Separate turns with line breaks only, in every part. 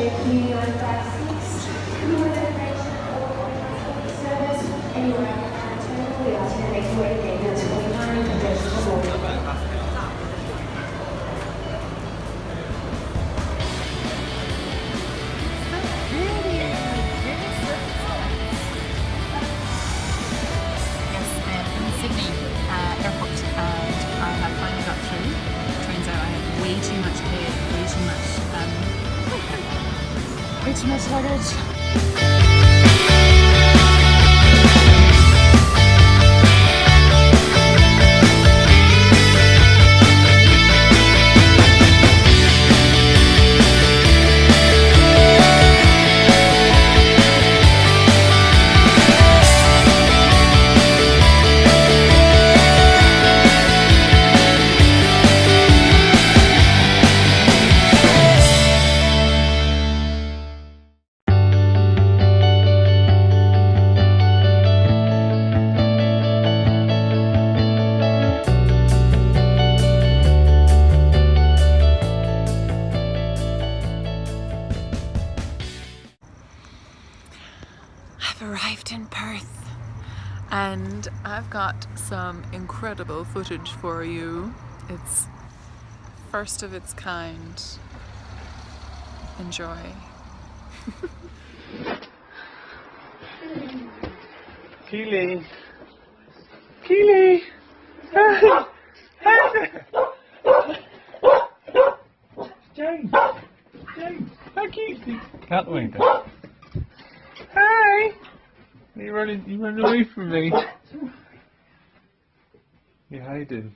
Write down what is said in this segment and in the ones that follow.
share community on 5-6. More information or service anywhere on the current terminal. We ask you to make your way to gate 29 and register for boarding.
Sydney airport, and I have finally got through. Turns out I had way too much luggage. I've arrived in Perth and I've got some incredible footage for you. It's first of its kind. Enjoy.
Keely! Keely! James! James! How cute! Out the window. Hi! You running away from me. You're hiding.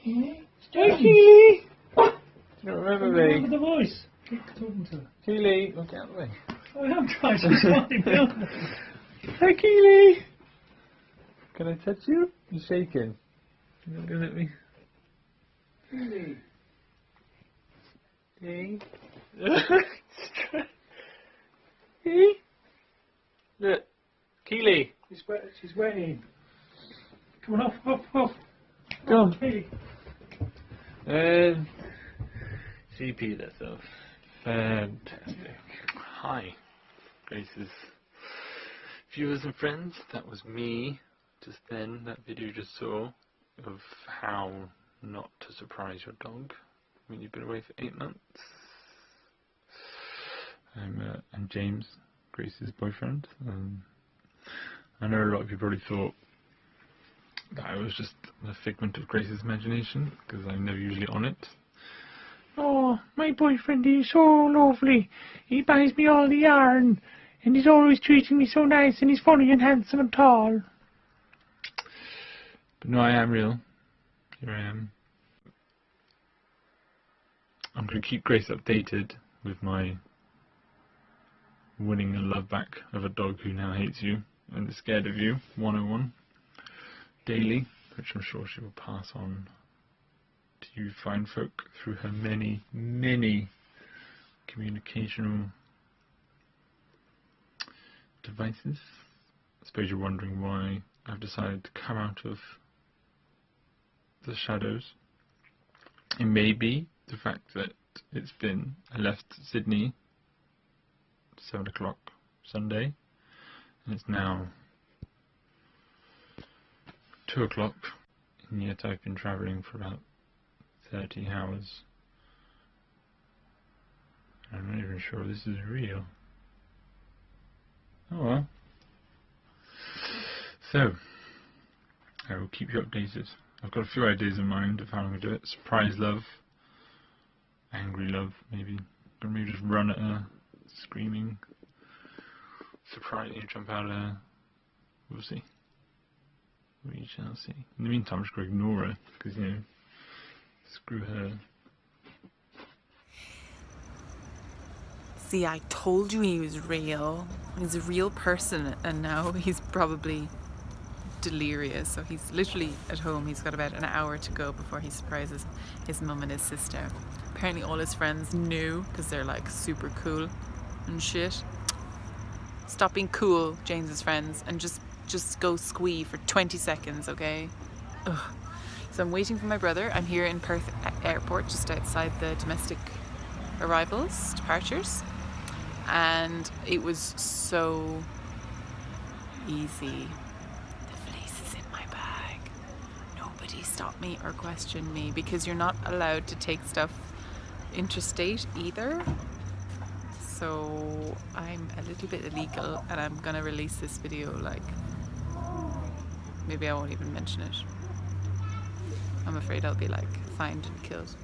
Hey, Keely! You don't remember me?
Remember the voice. Keep talking to her.
Keely, look out the way.
I am trying to find him.
Hi, Keely! Can I touch you? You're shaking. You're not gonna let me. Keely. Hey. Hey. Look. Keely.
She's waiting. Come on, off.
Go on.
Keely.
She peed herself. Fantastic. Hi, Grace's viewers and friends. That was me just then. That video you just saw of how not to surprise your dog when you've been away for 8 months. I'm James, Grace's boyfriend. I know a lot of you probably thought that I was just a figment of Grace's imagination because I'm never usually on it. Oh, my boyfriend is so lovely. He buys me all the yarn and he's always treating me so nice and he's funny and handsome and tall. But no, I am real. Here I am. I'm going to keep Grace updated with my winning the love back of a dog who now hates you and is scared of you, 101, daily, which I'm sure she will pass on to you fine folk through her many communicational devices. I suppose you're wondering why I've decided to come out of the shadows. It may be the fact that I left Sydney 7 o'clock Sunday and it's now 2 o'clock, and yet I've been travelling for about 30 hours. I'm not even sure this is real. Oh well. So, I will keep you updated. I've got a few ideas in mind of how I'm going to do it. Surprise love. Angry love, maybe. Or maybe just run at her, screaming. Surprise you, jump out at her. We'll see. We shall see. In the meantime, I'm just going to ignore her, because, you know, screw her.
See, I told you he was real. He's a real person, and now he's probably delirious. So he's literally at home. He's got about an hour to go before he surprises his mum and his sister. Apparently all his friends knew, because they're like super cool and shit. Stop being cool, James's friends, and just go squee for 20 seconds, okay? Ugh. So I'm waiting for my brother. I'm here in Perth Airport, just outside the domestic arrivals, departures, and it was so easy. The valise is in my bag. Nobody stopped me or questioned me because you're not allowed to take stuff interstate either. So I'm a little bit illegal, and I'm gonna release this video like, maybe I won't even mention it. I'm afraid I'll be like fined and killed.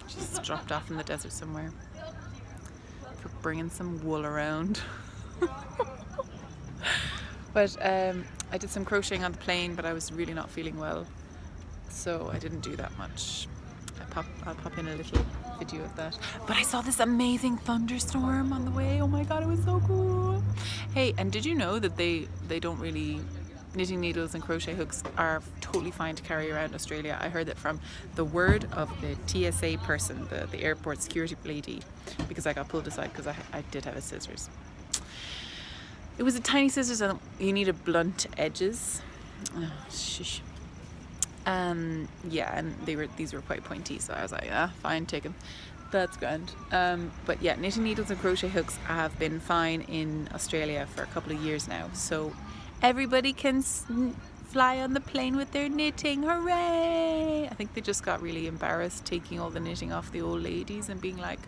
Just dropped off in the desert somewhere for bringing some wool around. But I did some crocheting on the plane, but I was really not feeling well, so I didn't do that much. I'll pop in a little video of that. But I saw this amazing thunderstorm on the way. Oh my god, it was so cool. Hey, and did you know that they don't really, knitting needles and crochet hooks are totally fine to carry around Australia. I heard that from the word of the TSA person, the airport security lady, because I got pulled aside because I did have a scissors. It was a tiny scissors and you needed blunt edges. Oh, shush. Yeah, and these were quite pointy, so I was like, yeah, fine, take them. That's grand. But yeah, knitting needles and crochet hooks have been fine in Australia for a couple of years now, so everybody can fly on the plane with their knitting. Hooray! I think they just got really embarrassed taking all the knitting off the old ladies and being like,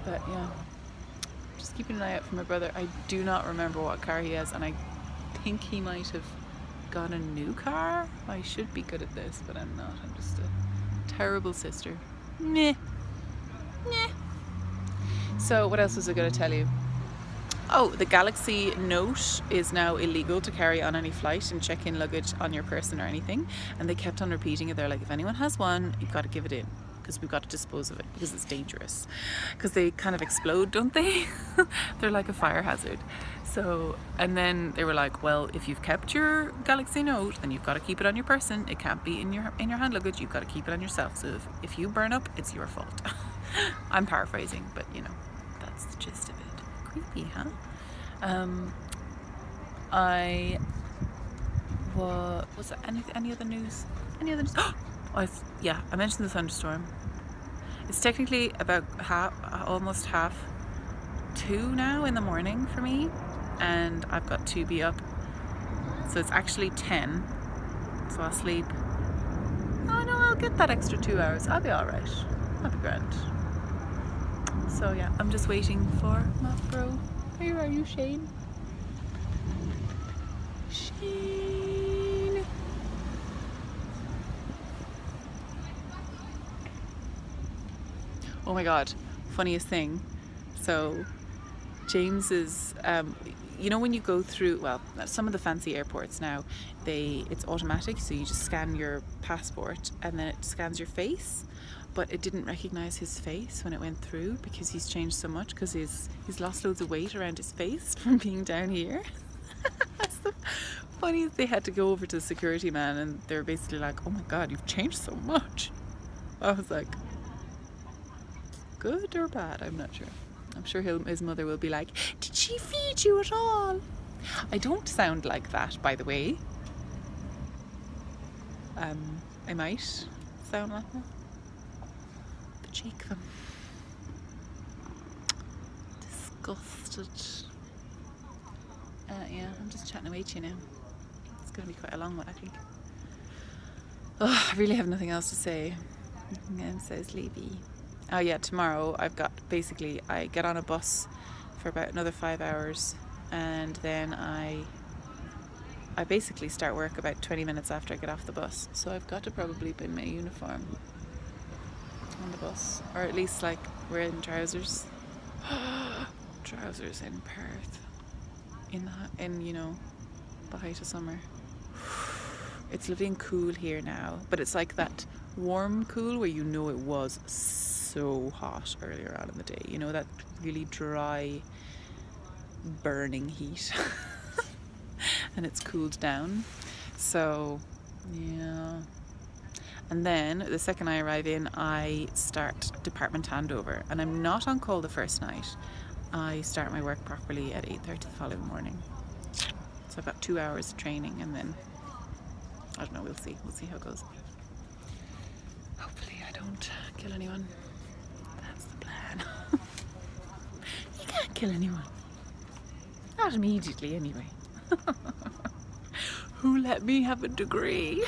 but yeah, just keeping an eye out for my brother. I do not remember what car he has, and I think he might have got a new car. I should be good at this, but I'm not. I'm just a terrible sister. Meh. Meh. So what else was I going to tell you? Oh, the Galaxy Note is now illegal to carry on any flight and check-in luggage on your person or anything. And they kept on repeating it. They're like, if anyone has one, you've got to give it in, because we've got to dispose of it, because it's dangerous. Because they kind of explode, don't they? They're like a fire hazard. So, and then they were like, well, if you've kept your Galaxy Note, then you've got to keep it on your person. It can't be in your hand luggage. You've got to keep it on yourself. So if you burn up, it's your fault. I'm paraphrasing, but you know, that's the gist of it. Creepy, huh? Was there any other news? Any other news? Yeah, I mentioned the thunderstorm. It's technically about almost 2:30 now in the morning for me, and I've got to be up, so it's actually 10, so I'll sleep. Oh no, I'll get that extra 2 hours. I'll be alright. I'll be grand. So yeah, I'm just waiting for my bro. Where are you, Shane? Shane! Oh my god, funniest thing. So James is, you know, when you go through, well, some of the fancy airports now, it's automatic, so you just scan your passport and then it scans your face, but it didn't recognize his face when it went through because he's changed so much, because he's lost loads of weight around his face from being down here. That's the funniest. They had to go over to the security man and they're basically like, oh my god, you've changed so much. I was like, good or bad? I'm not sure. I'm sure his mother will be like, did she feed you at all? I don't sound like that, by the way. I might sound like that. The cheek of them. Disgusted. Yeah, I'm just chatting away to you now. It's going to be quite a long one, I think. Oh, I really have nothing else to say. I'm so sleepy. Oh yeah, tomorrow I get on a bus for about another 5 hours, and then I basically start work about 20 minutes after I get off the bus. So I've got to probably put my uniform on the bus, or at least like wearing trousers. Trousers in Perth in you know, the height of summer. It's lovely and cool here now, but it's like that warm cool where you know it was so hot earlier on in the day, you know, that really dry burning heat. And it's cooled down, so yeah. And then the second I arrive in, I start department handover, and I'm not on call the first night. I start my work properly at 8:30 the following morning, so I've got 2 hours of training, and then I don't know, we'll see how it goes. Hopefully I don't kill anyone. kill anyone. Not immediately, anyway. Who let me have a degree?